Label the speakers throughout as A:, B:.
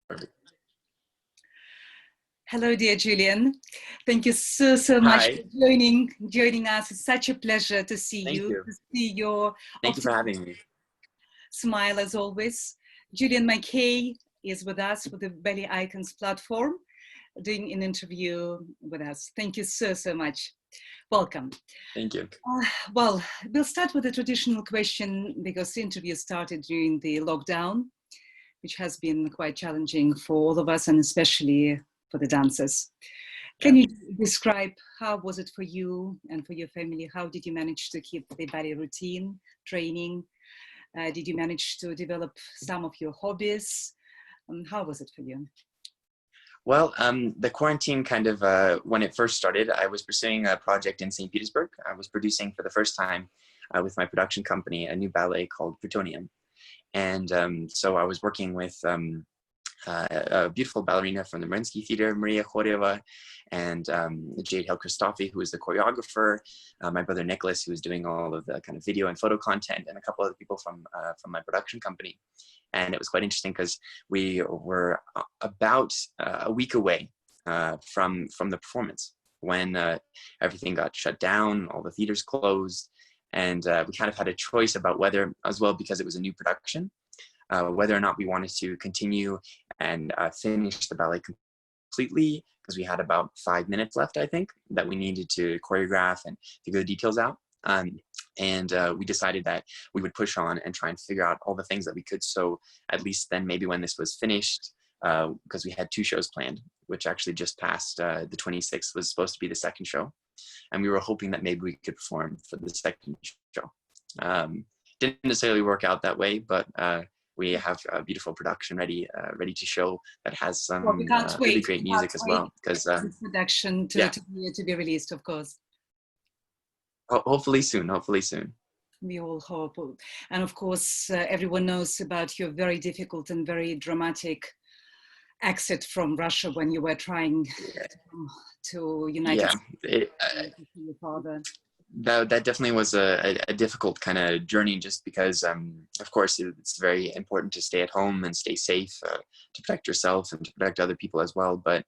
A: Perfect.
B: Hello, dear Julian. Thank you so much
A: Hi.
B: for joining us. It's such a pleasure to see
A: Thank you.
B: to see your
A: Thank you for having me.
B: smile as always. Julian Mackay is with us with the Ballet Icons platform, doing an interview with us. Thank you so much. Welcome.
A: Thank you.
B: Well, we'll start with a traditional question because the interview started during the lockdown, which has been quite challenging for all of us and especially for the dancers. Can you describe how was it for you and for your family? How did you manage to keep the ballet routine, training? Did you manage to develop some of your hobbies? How was it for you?
A: Well, the quarantine kind of, when it first started, I was pursuing a project in St. Petersburg. I was producing for the first time with my production company, a new ballet called Plutonium. And so I was working with a beautiful ballerina from the Mariinsky Theater, Maria Khoreva, and Jade Hill-Christophe, who was the choreographer, my brother Nicholas, who was doing all of the kind of video and photo content, and a couple other people from my production company. And it was quite interesting because we were about a week away from the performance when everything got shut down, all the theaters closed, and we kind of had a choice about whether, as well because it was a new production, whether or not we wanted to continue and finish the ballet completely, because we had about 5 minutes left, I think, that we needed to choreograph and figure the details out. And we decided that we would push on and try and figure out all the things that we could. So at least then maybe when this was finished, because we had 2 shows planned, which actually just passed, the 26th was supposed to be the second show. And we were hoping that maybe we could perform for the second show. Didn't necessarily work out that way, but we have a beautiful production ready to show that has some really great music as well. Because
B: production to be released, of course.
A: Hopefully soon. Hopefully soon.
B: We all hope, and of course, everyone knows about your very difficult and very dramatic exit from Russia when you were trying to unite with your father.
A: That definitely was a difficult kind of journey, just because, of course, it's very important to stay at home and stay safe, to protect yourself and to protect other people as well. But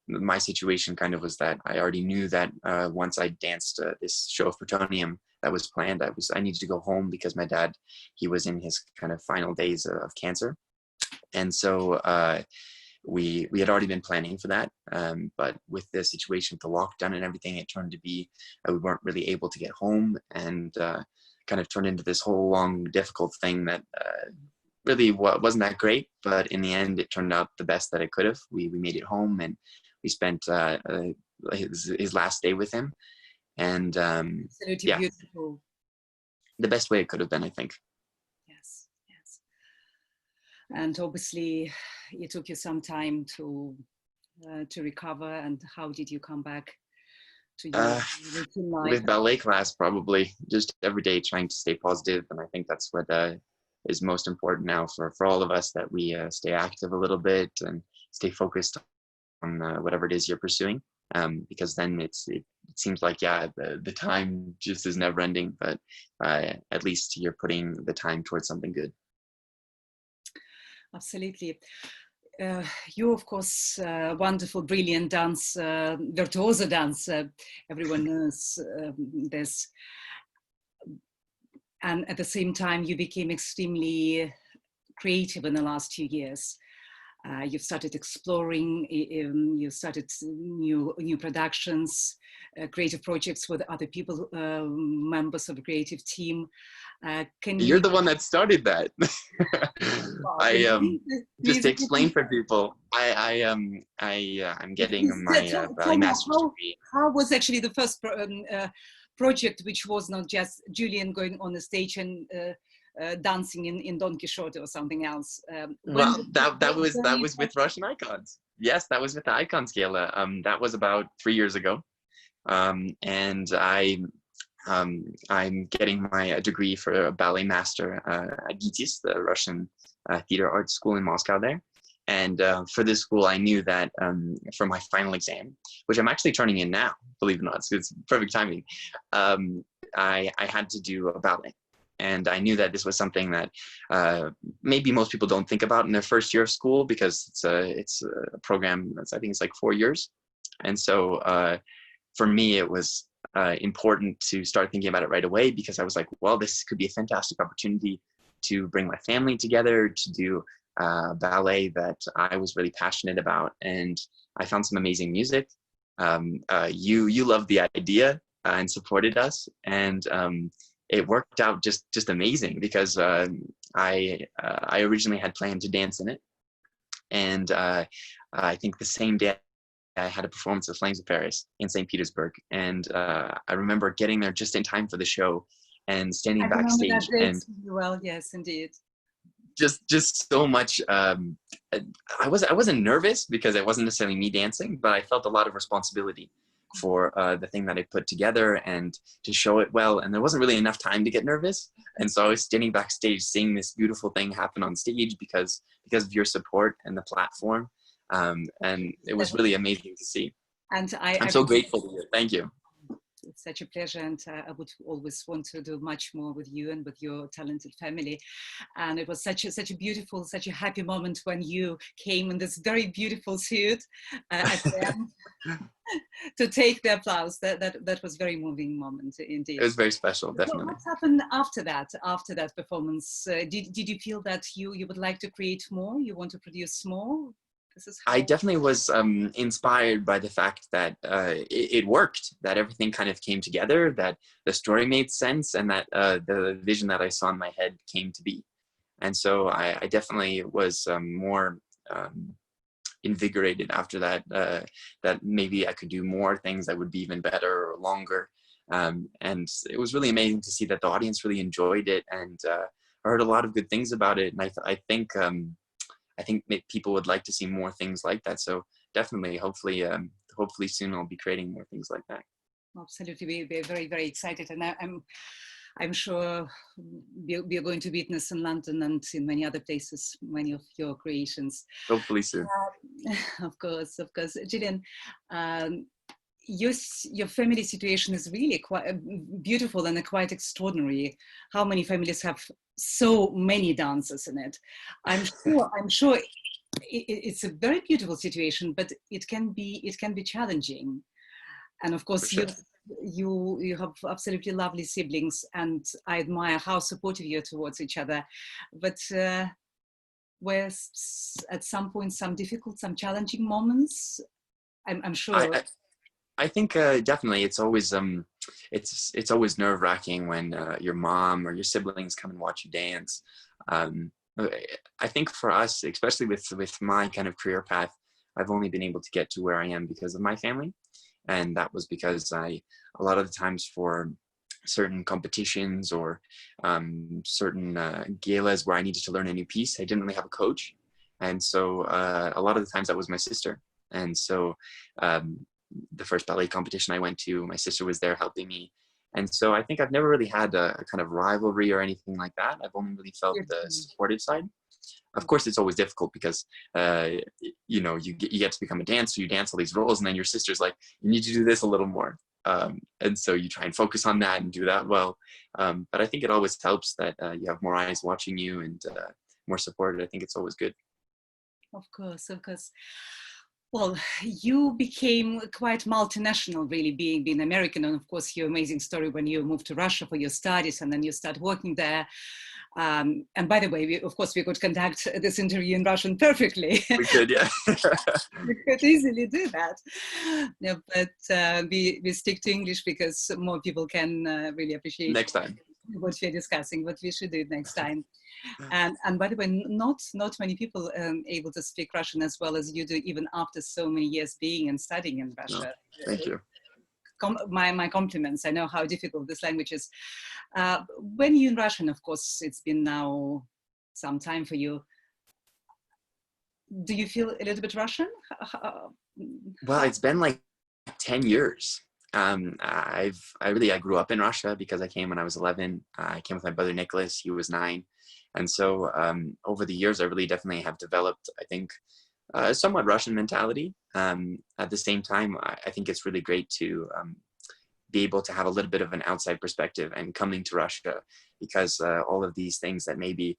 A: my situation kind of was that I already knew that once I danced this show of Plutonium that was planned, I needed to go home because my dad, he was in his kind of final days of cancer. And so we had already been planning for that, but with the situation with the lockdown and everything, it turned to be we weren't really able to get home, and kind of turned into this whole long, difficult thing that really wasn't that great. But in the end, it turned out the best that it could have. We made it home, and we spent his last day with him, and
B: beautiful.
A: The best way it could have been, I think.
B: Yes. And obviously, it took you some time to recover. And how did you come back to your routine life?
A: With ballet class, probably just every day trying to stay positive. And I think that's what is most important now for all of us, that we stay active a little bit and stay focused on whatever it is you're pursuing. Because then it seems like, the time just is never ending, but at least you're putting the time towards something good.
B: Absolutely. You, of course, wonderful, brilliant dancer, virtuoso dancer. Everyone knows this. And at the same time, you became extremely creative in the last few years. You've started exploring, you started new productions, creative projects with other people, members of the creative team.
A: You're the one that started that. Just to explain for people, I'm getting my ballet master's degree.
B: How was actually the first project, which was not just Julian going on the stage and dancing in Don Quixote or something else?
A: Well, that was with Russian icons. Yes, that was with the Icon Scala. That was about 3 years ago, and I'm getting my degree for a ballet master at GITIS, the Russian theater arts school in Moscow there. And for this school, I knew that for my final exam, which I'm actually turning in now, believe it or not, so it's perfect timing, I had to do a ballet. And I knew that this was something that maybe most people don't think about in their first year of school, because it's a program that's, I think it's like 4 years. And so for me, it was important to start thinking about it right away, because I was like, well, this could be a fantastic opportunity to bring my family together, to do ballet that I was really passionate about. And I found some amazing music. You loved the idea and supported us, and it worked out just amazing, because I originally had planned to dance in it, and I think the same day I had a performance of Flames of Paris in St. Petersburg, and I remember getting there just in time for the show and standing
B: I remember
A: backstage,
B: that date
A: and
B: well. Yes, indeed.
A: just so much. I wasn't nervous because it wasn't necessarily me dancing, but I felt a lot of responsibility for the thing that I put together and to show it well. And there wasn't really enough time to get nervous, and so I was standing backstage seeing this beautiful thing happen on stage because of your support and the platform. And it was really amazing to see.
B: And
A: I'm so grateful to you. Thank you.
B: It's such a pleasure, and I would always want to do much more with you and with your talented family. And it was such a beautiful, such a happy moment when you came in this very beautiful suit at the end to take the applause. That was a very moving moment indeed.
A: It was very special, definitely.
B: What happened after that performance? Did you feel that you would like to create more? You want to produce more?
A: I definitely was inspired by the fact that it worked, that everything kind of came together, that the story made sense, and that the vision that I saw in my head came to be. And so I definitely was more invigorated after that, that maybe I could do more things that would be even better or longer. And it was really amazing to see that the audience really enjoyed it, and I heard a lot of good things about it. And I think people would like to see more things like that. So definitely, hopefully soon I'll be creating more things like that.
B: Absolutely, we're very, very excited, and I'm sure we are going to witness in London and in many other places many of your creations.
A: Hopefully soon.
B: Of course, Julian. Your family situation is really quite beautiful and quite extraordinary. How many families have so many dancers in it? I'm sure it's a very beautiful situation, but it can be challenging. And of course,
A: sure.
B: you have absolutely lovely siblings, and I admire how supportive you're towards each other. But were at some point some difficult, some challenging moments? I'm sure.
A: I think definitely it's always nerve-wracking when your mom or your siblings come and watch you dance. I think for us, especially with my kind of career path, I've only been able to get to where I am because of my family, and that was because a lot of the times for certain competitions or certain galas where I needed to learn a new piece, I didn't really have a coach, and so a lot of the times that was my sister, and so. The first ballet competition I went to, my sister was there helping me. And so I think I've never really had a kind of rivalry or anything like that. I've only really felt the supportive side. Of course, it's always difficult because, you get to become a dancer, you dance all these roles, and then your sister's like, you need to do this a little more. And so you try and focus on that and do that well. But I think it always helps that you have more eyes watching you and more support. I think it's always good.
B: Of course. Well, you became quite multinational, really, being American, and of course your amazing story when you moved to Russia for your studies and then you start working there. And by the way, we could conduct this interview in Russian perfectly.
A: We could, yeah.
B: We could easily do that. Yeah, but we stick to English because more people can really appreciate
A: next time
B: what we're discussing, what we should do next time. And by the way, not many people able to speak Russian as well as you do, even after so many years being and studying in Russia.
A: No, thank you.
B: My compliments. I know how difficult this language is. When you're in Russian, of course, it's been now some time for you. Do you feel a little bit Russian?
A: Well, it's been like 10 years. I grew up in Russia because I came when I was 11. I came with my brother Nicholas. He was 9. And so over the years, I really definitely have developed, I think, a somewhat Russian mentality. At the same time, I think it's really great to be able to have a little bit of an outside perspective and coming to Russia, because all of these things that maybe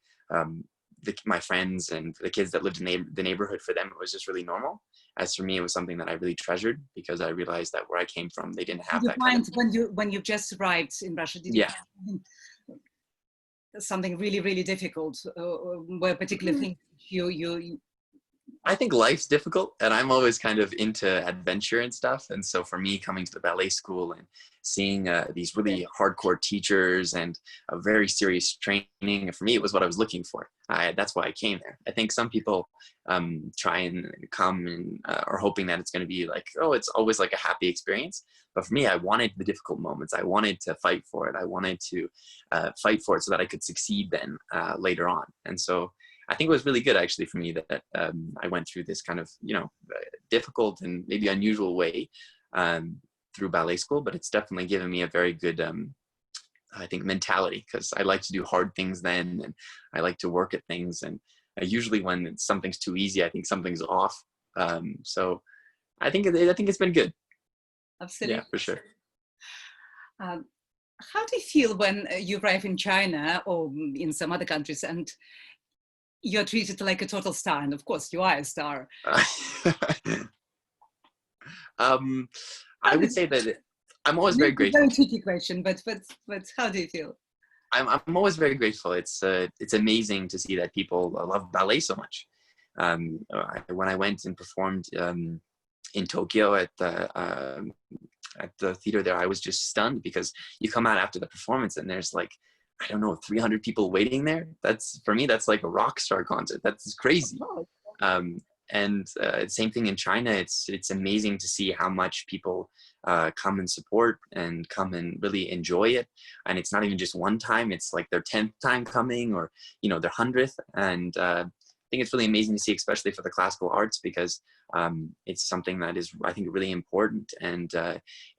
A: my friends and the kids that lived in the neighborhood, for them, it was just really normal. As for me, it was something that I really treasured, because I realized that where I came from, they didn't have that kind of...
B: when you just arrived in Russia, did you
A: Yeah.
B: find something really, really difficult, where particular things you
A: I think life's difficult, and I'm always kind of into adventure and stuff. And so for me, coming to the ballet school and seeing these really hardcore teachers and a very serious training, for me, it was what I was looking for. That's why I came there. I think some people try and come and are hoping that it's going to be like, oh, it's always like a happy experience. But for me, I wanted the difficult moments. I wanted to fight for it. I wanted to fight for it so that I could succeed then later on. And so I think it was really good, actually, for me that I went through this kind of, difficult and maybe unusual way through ballet school, but it's definitely given me a very good, I think, mentality, because I like to do hard things then, and I like to work at things. And usually when something's too easy, I think something's off. So I think it's been good.
B: Absolutely.
A: Yeah, for sure.
B: How do you feel when you arrive in China or in some other countries and you're treated like a total star? And of course, you are a star.
A: I would say that I'm always very grateful.
B: Very tricky question, but how do you feel?
A: I'm always very grateful. It's amazing to see that people love ballet so much. When I went and performed in Tokyo at the theater there, I was just stunned, because you come out after the performance and there's like, I don't know, 300 people waiting there. For me, that's like a rock star concert. That's crazy. And same thing in China. It's amazing to see how much people come and support and come and really enjoy it. And it's not even just one time. It's like their 10th time coming, or, their 100th. And I think it's really amazing to see, especially for the classical arts, because it's something that is, I think, really important. And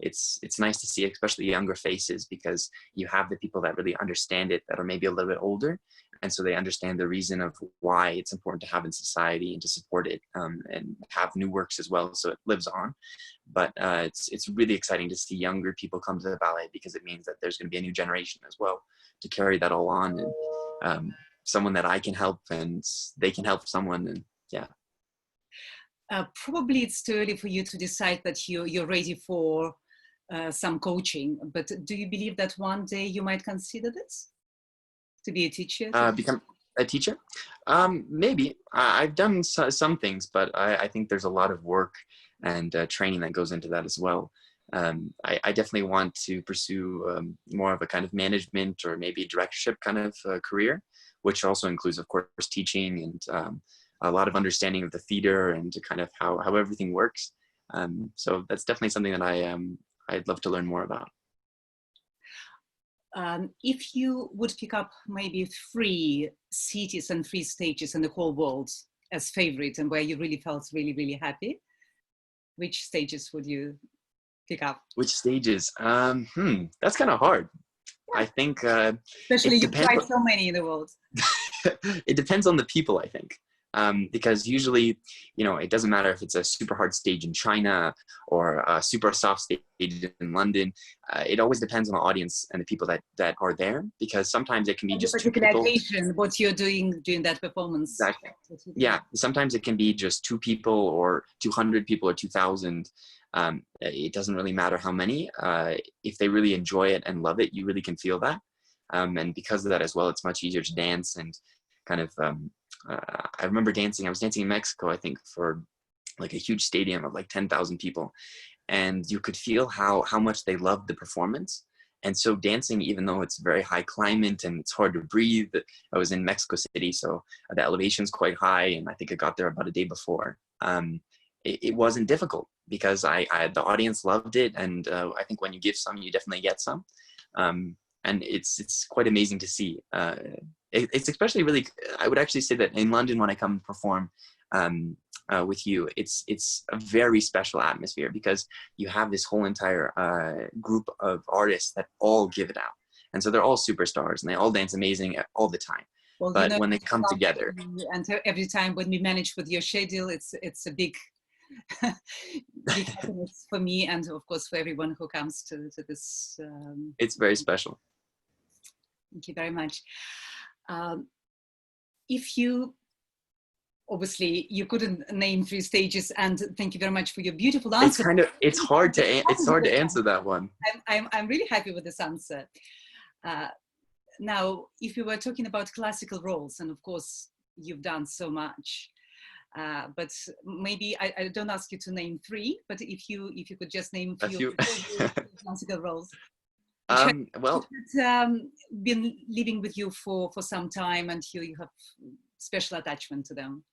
A: it's nice to see, especially younger faces, because you have the people that really understand it, that are maybe a little bit older. And so they understand the reason of why it's important to have in society and to support it, and have new works as well, so it lives on. But it's really exciting to see younger people come to the ballet, because it means that there's going to be a new generation as well to carry that all on. And someone that I can help, and they can help someone. And yeah.
B: Probably it's too early for you to decide that you're ready for some coaching, but do you believe that one day you might consider this, to be a teacher?
A: Become a teacher? Maybe. I've done some things, but I think there's a lot of work and training that goes into that as well. I definitely want to pursue more of a kind of management or maybe directorship kind of career, which also includes, of course, teaching and a lot of understanding of the theater and kind of how everything works. So that's definitely something that I'd love to learn more about.
B: If you would pick up maybe 3 cities and 3 stages in the whole world as favorite, and where you really felt really, really happy, which stages would you pick up? Which
A: stages? That's kind of hard. Yeah. I think
B: especially you've tried so many in the world.
A: It depends on the people, I think. Because usually, it doesn't matter if it's a super hard stage in China or a super soft stage in London. It always depends on the audience and the people that are there, because sometimes it can be just 2 people.
B: Occasion, what you're doing during that performance.
A: Exactly. Yeah. Sometimes it can be just 2 people or 200 people or 2,000. It doesn't really matter how many. If they really enjoy it and love it, you really can feel that. And because of that as well, it's much easier to dance and kind of, I remember I was dancing in Mexico, I think, for like a huge stadium of like 10,000 people. And you could feel how much they loved the performance. And so dancing, even though it's very high climate and it's hard to breathe, I was in Mexico City, so the elevation's quite high. And I think I got there about a day before. It wasn't difficult, because the audience loved it. And I think when you give some, you definitely get some. And it's quite amazing to see. It's especially really, I would actually say that in London, when I come and perform with you, it's a very special atmosphere, because you have this whole entire group of artists that all give it out. And so they're all superstars and they all dance amazing all the time. Well, but when they come together.
B: And every time when we manage with your schedule, it's a big big happiness for me and of course for everyone who comes to this.
A: It's very special.
B: Thank you very much. If you, obviously you couldn't name 3 stages, and thank you very much for your beautiful answer.
A: It's hard to answer that one.
B: I'm really happy with this answer. Now, if we were talking about classical roles, and of course you've done so much, but maybe I don't ask you to name 3, but if you could just name a few classical roles. Well, been living with you for some time, and you have special attachment to them.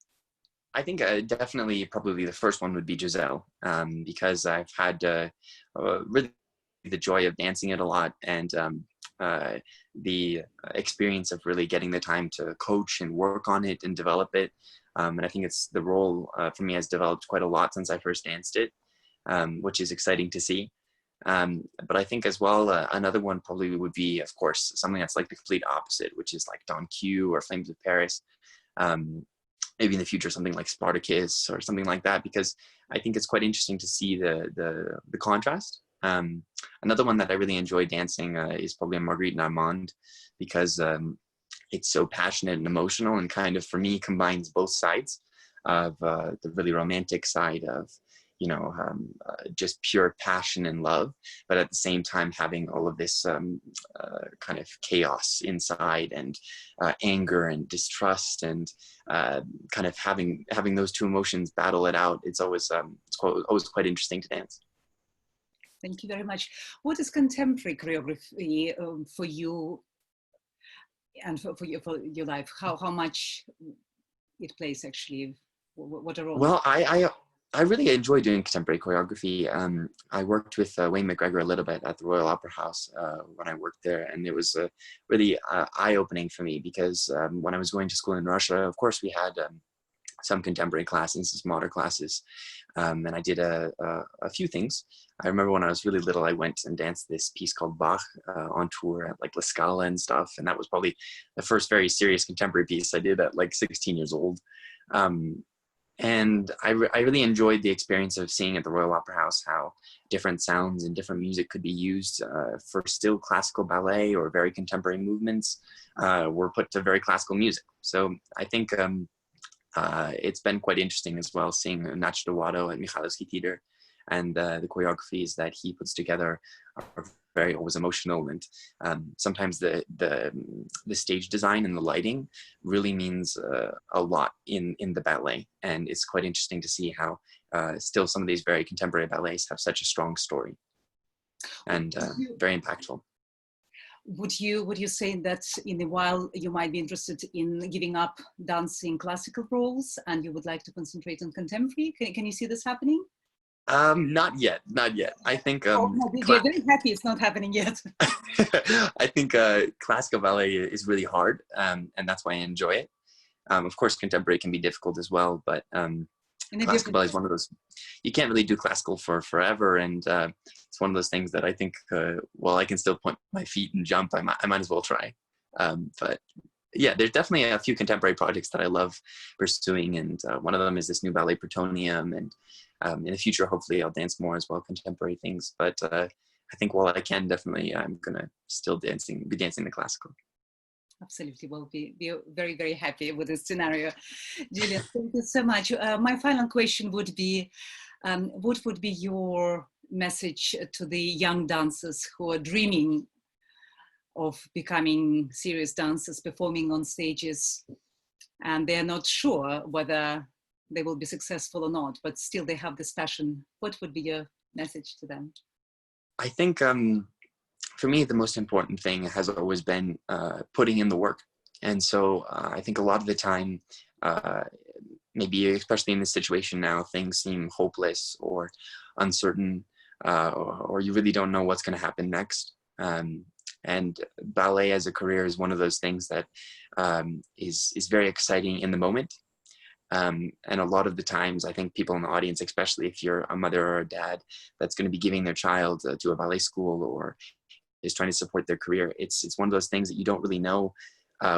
A: I think definitely probably the first one would be Giselle, because I've had really the joy of dancing it a lot, and the experience of really getting the time to coach and work on it and develop it. And I think it's the role for me has developed quite a lot since I first danced it, which is exciting to see. But I think as well, another one probably would be, of course, something that's like the complete opposite, which is like Don Q or Flames of Paris. Maybe in the future, something like Spartacus or something like that, because I think it's quite interesting to see the contrast. Another one that I really enjoy dancing is probably Marguerite and Armand, because it's so passionate and emotional, and kind of for me combines both sides of the really romantic side of, you know, just pure passion and love, but at the same time having all of this kind of chaos inside, and anger and distrust, and kind of having those 2 emotions battle it out. It's always always quite interesting to dance.
B: Thank you very much. What is contemporary choreography for you and for your life? How much it plays actually? What a role?
A: Well, I really enjoy doing contemporary choreography. I worked with Wayne McGregor a little bit at the Royal Opera House when I worked there, and it was really eye-opening for me, because when I was going to school in Russia, of course we had some contemporary classes, some modern classes, and I did a few things. I remember when I was really little, I went and danced this piece called Bach on tour at like La Scala and stuff, and that was probably the first very serious contemporary piece I did at like 16 years old. And I really enjoyed the experience of seeing at the Royal Opera House how different sounds and different music could be used for still classical ballet, or very contemporary movements were put to very classical music. So I think it's been quite interesting as well, seeing Nacho Duato at Mikhailovsky Theater, and the choreographies that he puts together are very always emotional, and sometimes the stage design and the lighting really means a lot in the ballet, and it's quite interesting to see how still some of these very contemporary ballets have such a strong story, and very impactful.
B: Would you say that in a while you might be interested in giving up dancing classical roles and you would like to concentrate on contemporary? Can you see this happening?
A: Not yet. I think
B: you're very happy it's not happening yet.
A: I think classical ballet is really hard, and that's why I enjoy it. Of course, contemporary can be difficult as well, but classical ballet is one of those, you can't really do classical for forever, and it's one of those things that I think while I can still point my feet and jump, I might as well try. But yeah, there's definitely a few contemporary projects that I love pursuing, and one of them is this new ballet Plutonium, and in the future hopefully I'll dance more as well, contemporary things, but I think while I can, definitely I'm gonna still be dancing the classical.
B: Absolutely, we'll be very, very happy with this scenario. Julian, thank you so much. My final question would be, what would be your message to the young dancers who are dreaming of becoming serious dancers, performing on stages, and they're not sure whether they will be successful or not, but still they have this passion? What would be your message to them?
A: I think for me, the most important thing has always been putting in the work. And so I think a lot of the time, maybe especially in this situation now, things seem hopeless or uncertain, or you really don't know what's going to happen next. And ballet as a career is one of those things that is very exciting in the moment. And a lot of the times, I think people in the audience, especially if you're a mother or a dad that's going to be giving their child to a ballet school or is trying to support their career, it's one of those things that you don't really know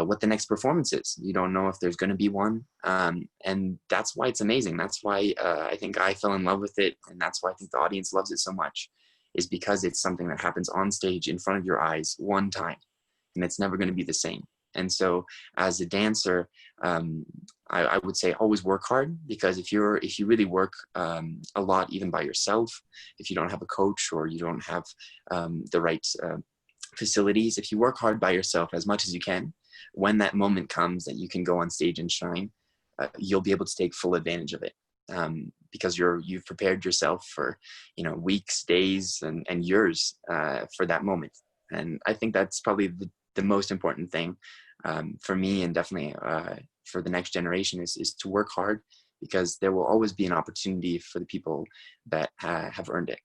A: what the next performance is. You don't know if there's going to be one. And that's why it's amazing. That's why I think I fell in love with it. And that's why I think the audience loves it so much, is because it's something that happens on stage in front of your eyes one time, and it's never going to be the same. And so as a dancer, I would say always work hard, because if you really work a lot, even by yourself, if you don't have a coach or you don't have the right facilities, if you work hard by yourself as much as you can, when that moment comes that you can go on stage and shine, you'll be able to take full advantage of it, because you've prepared yourself for, weeks, days, and years for that moment. And I think that's probably the most important thing for me, and definitely for the next generation, is to work hard, because there will always be an opportunity for the people that have earned it.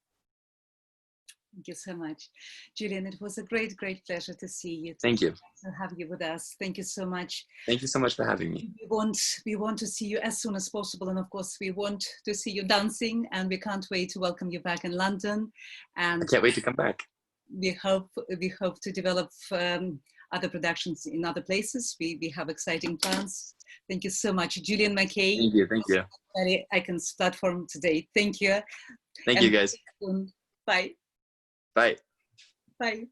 B: Thank you so much, Julian. It was a great, great pleasure to see you.
A: Thank you.
B: To have you with us. Thank you so much.
A: Thank you so much for having me.
B: We want to see you as soon as possible, and of course, we want to see you dancing. And we can't wait to welcome you back in London. And
A: I can't wait to come back.
B: We hope to develop other productions in other places. We have exciting plans. Thank you so much, Julian Mackay.
A: Thank you. Thank you.
B: Ballet Icons platform today. Thank you.
A: Thank you, guys.
B: Bye.
A: Bye.
B: Bye.